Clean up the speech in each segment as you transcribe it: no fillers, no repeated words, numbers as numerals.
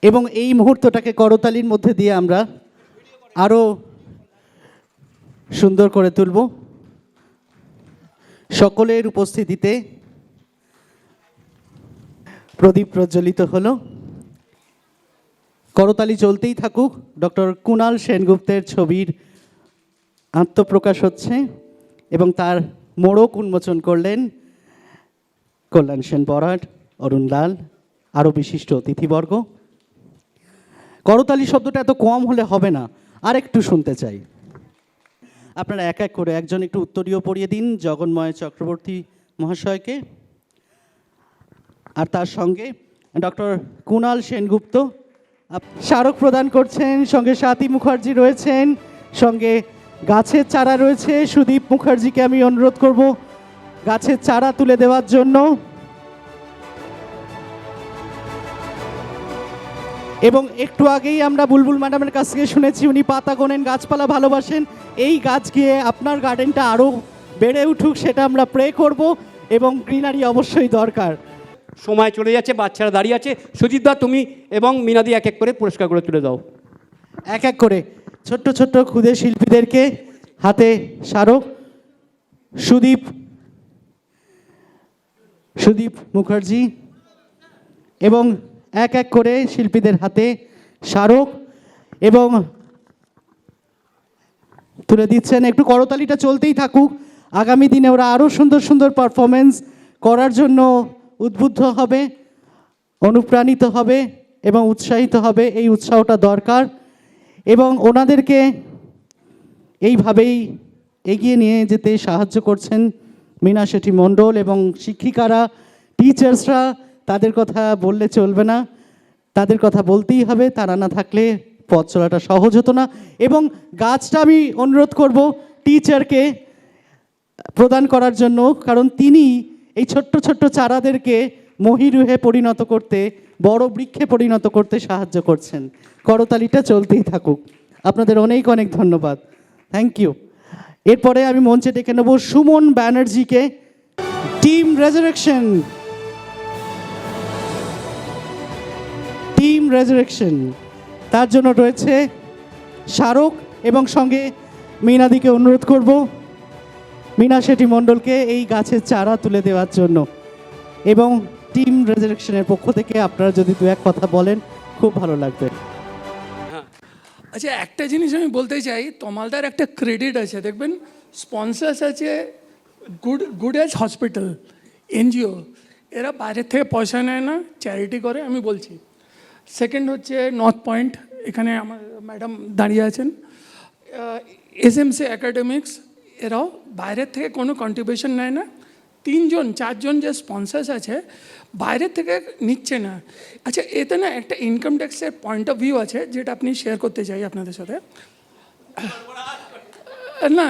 এবং এই মুহূর্তটাকে করতালির মধ্যে দিয়ে আমরা আরও সুন্দর করে তুলব। সকলের উপস্থিতিতে প্রদীপ প্রজ্বলিত হলো। করতালি চলতেই থাকুক। ডক্টর কুণাল সেনগুপ্তের ছবির আত্মপ্রকাশ হচ্ছে এবং তার মোড়ক উন্মোচন করলেন কল্যাণ সেন বরাট, অরুণ লাল, আরও বিশিষ্ট অতিথিবর্গ। করতালি শব্দটা এত কম হলে হবে না, আর একটু শুনতে চাই। আপনারা এক এক করে একজন একটু উত্তরীয় পড়িয়ে দিন জগন্ময় চক্রবর্তী মহাশয়কে, আর তার সঙ্গে ডক্টর কুণাল সেনগুপ্ত স্মারক প্রদান করছেন। সঙ্গে স্বাতী মুখার্জি রয়েছেন, সঙ্গে গাছের চারা রয়েছে। সুদীপ মুখার্জিকে আমি অনুরোধ করব গাছের চারা তুলে দেওয়ার জন্য। এবং একটু আগেই আমরা বুলবুল ম্যাডামের কাছ থেকে শুনেছি উনি পাতা গোনেন, গাছপালা ভালোবাসেন। এই গাছ গিয়ে আপনার গার্ডেনটা আরও বেড়ে উঠুক, সেটা আমরা প্রে করব। এবং গ্রিনারি অবশ্যই দরকার। সময় চলে যাচ্ছে, বাচ্চারা দাঁড়িয়ে আছে। সুজিতদা, তুমি এবং মিনাদি এক এক করে পুরস্কারগুলো তুলে দাও। এক এক করে ছোট্ট ছোট্ট ক্ষুদে শিল্পীদেরকে হাতে স্মারক। সুদীপ মুখার্জি এবং এক এক করে শিল্পীদের হাতে স্মারক এবং তুলে দিচ্ছেন। একটু করতালিটা চলতেই থাকুক। আগামী দিনে ওরা আরও সুন্দর সুন্দর পারফরমেন্স করার জন্য উদ্বুদ্ধ হবে, অনুপ্রাণিত হবে এবং উৎসাহিত হবে। এই উৎসাহটা দরকার এবং ওনাদেরকে এইভাবেই এগিয়ে নিয়ে যেতে সাহায্য করছেন মীনা শেঠি মণ্ডল এবং শিক্ষিকারা, টিচার্সরা। তাদের কথা বললে চলবে না, তাদের কথা বলতেই হবে। তারা না থাকলে পথ চলাটা সহজ হতো না। এবং গাছটা আমি অনুরোধ করব টিচারকে প্রদান করার জন্য, কারণ তিনি এই ছোট্ট ছোট্ট চারাদেরকে মহিরুহে পরিণত করতে, বড় বৃক্ষে পরিণত করতে সাহায্য করছেন। করতালিটা চলতেই থাকুক। আপনাদের অনেক অনেক ধন্যবাদ, থ্যাংক ইউ। এরপরে আমি মঞ্চে ডেকে নেব সুমন ব্যানার্জিকে, টিম রেজারেকশন। তার জন্য রয়েছে স্মারক এবং সঙ্গে মীনাদিকে অনুরোধ করব মীনা শেঠি মণ্ডলকে এই গাছের চারা তুলে দেওয়ার জন্য। এবং টিম রেজারেকশনের পক্ষ থেকে আপনারা যদি দু এক কথা বলেন খুব ভালো লাগবে। আচ্ছা, একটা জিনিস আমি বলতে চাই, তমালদার একটা ক্রেডিট আছে, দেখবেন স্পন্সার্স আছে গুড এজ হসপিটাল, এনজিও, এরা বাইরের থেকে পয়সা নেয় না, চ্যারিটি করে, আমি বলছি। সেকেন্ড হচ্ছে নর্থ পয়েন্ট, এখানে আমার ম্যাডাম দাঁড়িয়ে আছেন। এসএমসি একাডেমিক্স, এরাও বাইরের থেকে কোনো কন্ট্রিবিউশন নেয় না। 3-4জন যে স্পন্সার্স আছে বাইরের থেকে নিচ্ছে না। আচ্ছা, এতে না একটা ইনকাম ট্যাক্সের পয়েন্ট অফ ভিউ আছে, যেটা আপনি শেয়ার করতে চাই আপনাদের সাথে। না,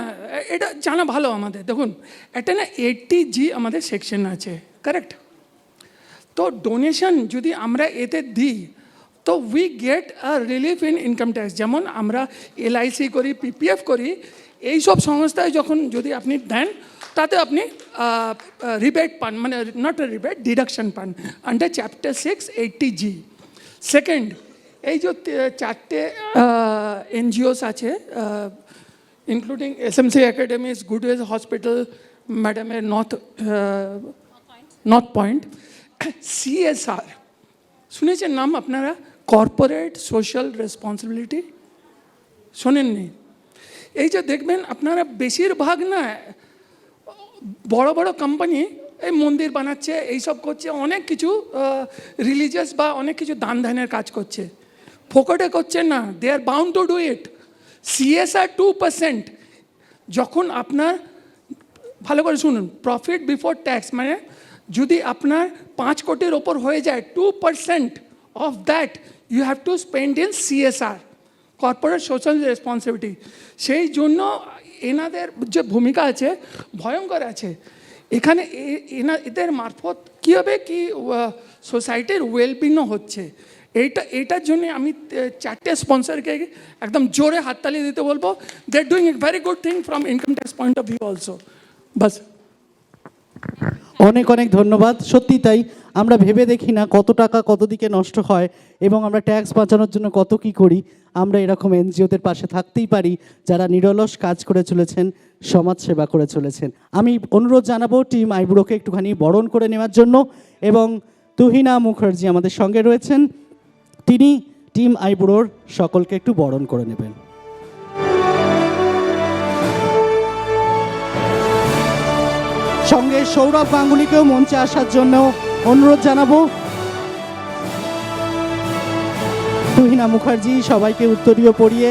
এটা জানা ভালো আমাদের। দেখুন, একটা না 80G আমাদের সেকশন আছে, কারেক্ট? তো ডোনেশন যদি আমরা এতে দিই তো we get a relief in income tax. যেমন আমরা LIC করি, PPF করি, এইসব সংস্থায় যখন যদি আপনি দেন তাতে আপনি রিবেট পান, মানে নট রিবেট, ডিডাকশন পান আন্ডার চ্যাপ্টার 6 80G। সেকেন্ড, এই যে 4টে NGOs আছে, including SMC academics, good age hospital, ম্যাডামের নর্থ পয়েন্ট, CSR শুনেছেন নাম আপনারা? কর্পোরেট সোশ্যাল রেসপন্সিবিলিটি শোনেননি? এই যে দেখবেন আপনারা, বেশিরভাগ না বড় বড় কোম্পানি এই মন্দির বানাচ্ছে, এইসব করছে, অনেক কিছু রিলিজিয়াস বা অনেক কিছু দান ধ্যানের কাজ করছে, ফোকটে করছে না। They are bound to do it. CSR 2%। যখন আপনার, ভালো করে শুনুন, প্রফিট বিফোর ট্যাক্স, মানে যদি আপনার 5 কোটির ওপর হয়ে যায়, 2% of that you have to spend in CSR, corporate social responsibility. সেই জন্য এনাদের যে ভূমিকা আছে ভয়ঙ্কর আছে। এখানে এদের মারফত কী হবে কি সোসাইটির ওয়েলবিংও হচ্ছে। এইটার জন্য আমি 4টে স্পন্সরকে একদম জোরে হাততালি দিতে বলবো। They are doing a very good thing from income tax point of view also. বাস, অনেক অনেক ধন্যবাদ। সত্যি তাই, আমরা ভেবে দেখি না কত টাকা কত দিকে নষ্ট হয় এবং আমরা ট্যাক্স বাঁচানোর জন্য কত কি করি। আমরা এরকম এনজিওদের পাশে থাকতেই পারি যারা নিরলস কাজ করে চলেছেন, সমাজ সেবা করে চলেছেন। আমি অনুরোধ জানাবো টিম আইবুড়োকে একটুখানি বরণ করে নেওয়ার জন্য, এবং তুহিনা মুখার্জি আমাদের সঙ্গে রয়েছেন, তিনি টিম আইবুড়োর সকলকে একটু বরণ করে নেবেন। সঙ্গে সৌরভ গাঙ্গুলিকেও মঞ্চে আসার জন্য অনুরোধ জানাবো। তুহিনা মুখার্জি সবাইকে উত্তরীয় পরিয়ে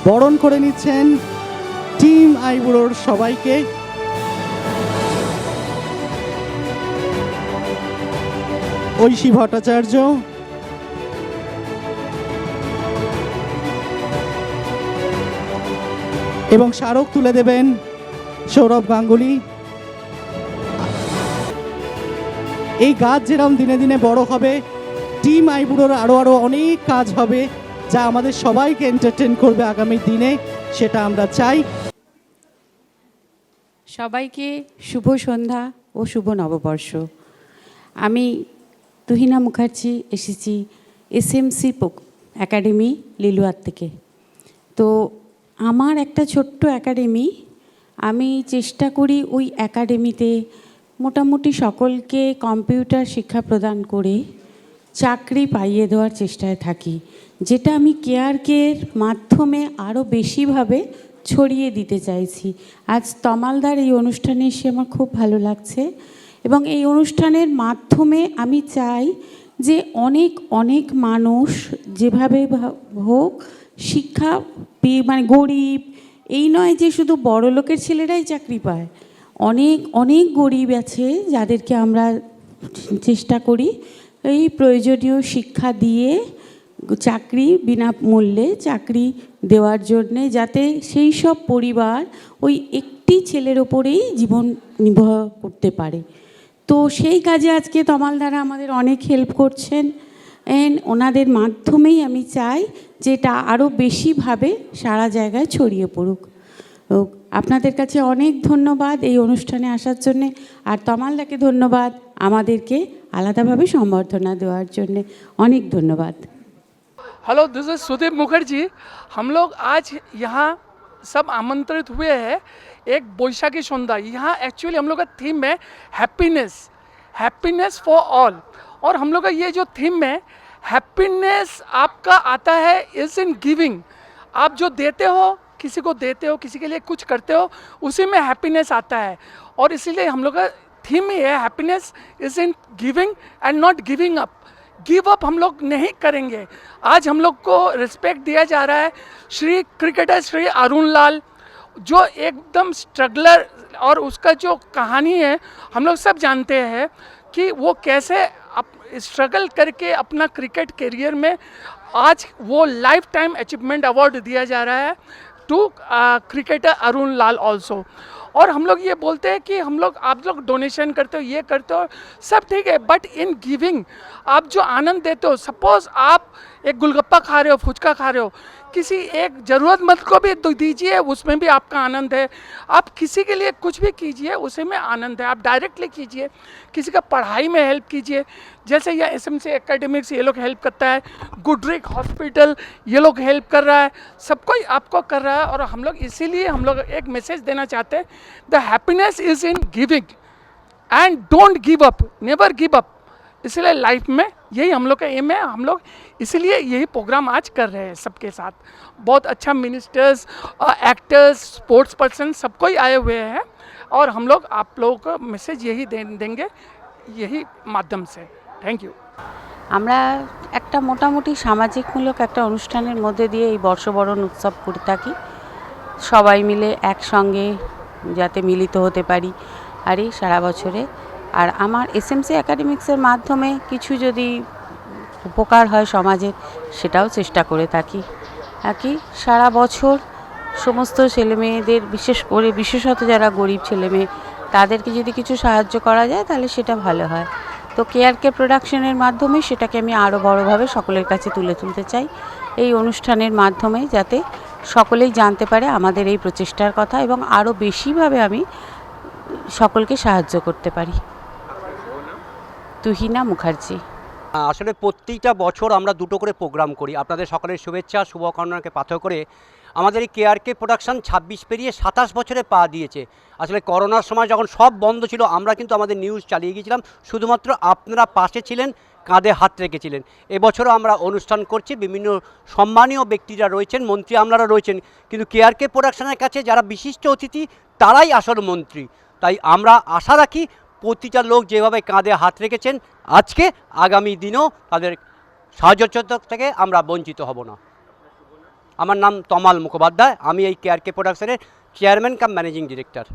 বরণ করে নিচ্ছেন টিম আইবুড়োর সবাইকে। ঐশী ভট্টাচার্য, এবং স্মারক তুলে দেবেন সৌরভ গাঙ্গুলি। এই গাছ যেরকম দিনে দিনে বড় হবে, টিম আইবুড়োর আরও অনেক কাজ হবে যা আমাদের সবাইকে এন্টারটেন করবে আগামী দিনে, সেটা আমরা চাই। সবাইকে শুভ সন্ধ্যা ও শুভ নববর্ষ। আমি তুহিনা মুখার্জি, এসেছি এসএমসি একাডেমি লিলুয়ার থেকে। তো আমার একটা ছোট্ট একাডেমি, আমি চেষ্টা করি ওই একাডেমিতে মোটামুটি সকলকে কম্পিউটার শিক্ষা প্রদান করে চাকরি পাইয়ে দেওয়ার চেষ্টায় থাকি, যেটা আমি কেয়ারকের মাধ্যমে আরও বেশিভাবে ছড়িয়ে দিতে চাইছি। আজ তমালদার এই অনুষ্ঠানে এসে আমার খুব ভালো লাগছে, এবং এই অনুষ্ঠানের মাধ্যমে আমি চাই যে অনেক অনেক মানুষ যেভাবে হোক শিক্ষা পেয়ে, মানে গরিব এই নয় যে শুধু বড় লোকের ছেলেরাই চাকরি পায়, অনেক অনেক গরিব আছে যাদেরকে আমরা চেষ্টা করি এই প্রয়োজনীয় শিক্ষা দিয়ে চাকরি বিনামূল্যে চাকরি দেওয়ার জন্যে, যাতে সেই সব পরিবার ওই একটি ছেলের ওপরেই জীবন নির্বাহ করতে পারে। তো সেই কাজে আজকে তমালদারা আমাদের অনেক হেল্প করছেন, ওনাদের মাধ্যমেই আমি চাই যে এটা আরও বেশিভাবে সারা জায়গায় ছড়িয়ে পড়ুক। আপনাদের কাছে অনেক ধন্যবাদ এই অনুষ্ঠানে আসার জন্যে, আর তমালদাকে ধন্যবাদ আমাদেরকে আলাদাভাবে সম্বর্ধনা দেওয়ার জন্যে। অনেক ধন্যবাদ। Hello, this is Sudeep Mukherjee. हम लोग आज यहाँ सब आमंत्रित हुए हैं एक बोईशाखी संध्या। यहाँ एक्चुअली हम लोग का थीम है हैप्पीनेस, हैप्पीनेस फॉर ऑल। और हम लोग का ये जो थीम है हैप्पीनेस आपका आता है इज इन गिविंग। आप जो देते हो, किसी को देते हो, किसी के लिए कुछ करते हो, उसी में हैप्पीनेस आता है। और इसीलिए हम लोग का थीम ही है happiness is in giving and not giving up. Give up हम लोग नहीं करेंगे। आज हम लोग को रिस्पेक्ट दिया जा रहा है श्री क्रिकेटर श्री अरुण लाल, जो एकदम स्ट्रगलर, और उसका जो कहानी है हम लोग सब जानते हैं कि वो कैसे स्ट्रगल करके अपना क्रिकेट करियर में आज वो लाइफ टाइम अचीवमेंट अवार्ड दिया जा रहा है to cricketer Arun Lal also. और हम लोग ये बोलते हैं कि हम लोग, आप लोग डोनेशन करते हो, ये करते हो, सब ठीक है, बट इन गिविंग आप जो आनंद देते हो, सपोज आप एक गोलगप्पा खा रहे हो, फुचका खा रहे हो, किसी एक ज़रूरतमंद को भी दीजिए, उसमें भी आपका आनंद है। आप किसी के लिए कुछ भी कीजिए, उसी में आनंद है। आप डायरेक्टली कीजिए, किसी का पढ़ाई में हेल्प कीजिए, जैसे ये एसएमसी एकेडमिक्स ये लोग हेल्प करता है, गुडरिक हॉस्पिटल ये लोग हेल्प कर रहा है, सब कोई आपको कर रहा है। और हम लोग इसीलिए हम लोग एक मैसेज देना चाहते हैं, the happiness is in giving and don't give up, never give up. इसलिए लाइफ में यही हम लोग का एम है। हम लोग इसीलिए यही प्रोग्राम आज कर रहे हैं सबके साथ। बहुत अच्छा मिनिस्टर्स, एक्टर्स, स्पोर्ट्स पर्सन सब कोई आए हुए हैं, और हम लोग आप लोगों को मैसेज यही देंगे यही माध्यम से। Thank you. আমরা একটা মোটামুটি সামাজিকমূলক একটা অনুষ্ঠানের মধ্যে দিয়ে এই বর্ষবরণ উৎসব করে থাকি, সবাই মিলে একসঙ্গে যাতে মিলিত হতে পারি আর এই সারা বছরে। আর আমার এসএমসি একাডেমিক্সের মাধ্যমে কিছু যদি উপকার হয় সমাজের, সেটাও চেষ্টা করে থাকি। সারা বছর সমস্ত ছেলেমেয়েদের, বিশেষ করে বিশেষত যারা গরিব ছেলেমেয়ে, তাদেরকে যদি কিছু সাহায্য করা যায় তাহলে সেটা ভালো হয়। তো কেয়ারকে প্রোডাকশনের মাধ্যমে সেটাকে আমি আরও বড়োভাবে সকলের কাছে তুলে তুলতে চাই, এই অনুষ্ঠানের মাধ্যমে, যাতে সকলেই জানতে পারে আমাদের এই প্রচেষ্টার কথা, এবং আরও বেশিভাবে আমি সকলকে সাহায্য করতে পারি। তুহিনা মুখার্জি। আসলে প্রত্যেকটা বছর আমরা দুটো করে প্রোগ্রাম করি। আপনাদের সকলের শুভেচ্ছা শুভকামনাকে পাথর করে আমাদের এই কেআরকে প্রোডাকশন 26 পেরিয়ে 27 বছরে পা দিয়েছে। আসলে করোনার সময় যখন সব বন্ধ ছিল আমরা কিন্তু আমাদের নিউজ চালিয়ে গিয়েছিলাম, শুধুমাত্র আপনারা পাশে ছিলেন, কাঁধে হাত রেখেছিলেন। এবছরও আমরা অনুষ্ঠান করছি, বিভিন্ন সম্মানীয় ব্যক্তিরা রয়েছেন, মন্ত্রী আমলারা রয়েছেন, কিন্তু কেআরকে প্রোডাকশনের কাছে যারা বিশিষ্ট অতিথি তারাই আসল মন্ত্রী। তাই আমরা আশা রাখি প্রতিটা লোক যেভাবে কাঁধে হাত রেখেছেন আজকে, আগামী দিনেও তাদের সাহায্য থেকে আমরা বঞ্চিত হব না। আমার নাম তমাল মুখোপাধ্যায়, আমি এই কেআরকে প্রোডাকশনের চেয়ারম্যান কাম ম্যানেজিং ডিরেক্টর।